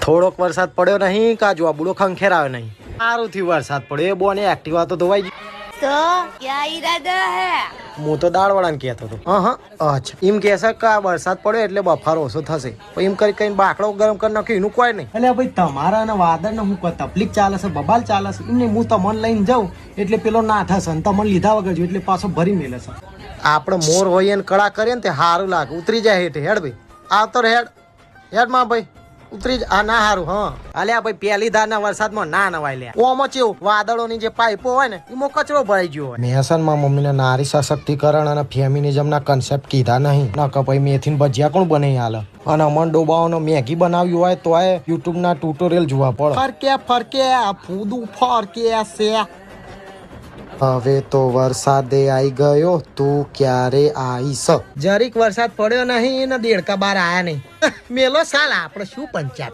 થોડોક વરસાદ પડ્યો નહીં કા જો બુડો ખંખેરાયો નહીં. સારું થયું વરસાદ પડ્યો. એ બોને એક્ટિવા તો ધોવાઈ ગઈ. तो क्या इरादा है? હું તો દાળ વડાને કહેતો હતો. અચ્છા એમ કહેશે કે આ વરસાદ પડ્યો એટલે બફારો ઓછો થશે. એમ કરી કઈ બાકડો ગરમ કરી નાખ્યો એનું કોઈ નહીં. એટલે ભાઈ તમારા અને વાદળ ને હું કોઈ તકલીફ ચાલે છે, બબાલ ચાલે છે એમને હું તમને લઈને જાઉં એટલે પેલો ના થશે ને તમને લીધા વગર જો એટલે પાછો ભરી મેલે છે. આપણે મોર હોઈએ ને કળા કરીએ ને તે સારું લાગે. ઉતરી જાય હેઠ હેડ ભાઈ આવતો હેડ હેડ માં ભાઈ ઉતરી જ. આ ના હારું. હા અલ્યા ભાઈ પહેલી ધારના વરસાદમાં ના નવાય લે. ઓમાં ચેવું વાદળોની જે પાઇપો હોય ને એમાં કચરો ભરાઈ ગયો હોય. મેસનમાં મમ્મીને નારી સશક્તિકરણ અને ફેમિનિઝમના કન્સેપ્ટ કીધા નહીં. ન કે ભાઈ મેથીન ભજીયા કોણ બનાવી હાલે અને અમન ડોબાઓનો મેગી બનાવ્યું હોય તો એ યુટ્યુબના ટ્યુટોરિયલ જોવા પડે. ફરકે ફૂદું ફરકે છે. હવે તો વરસાદે આવી ગયો. તું ક્યારે આવીશ? જરીક વરસાદ પડ્યો નહીં ને દેડકા બાર આયા નહીં. મેલો સાલ આપણે શું પંચાયત.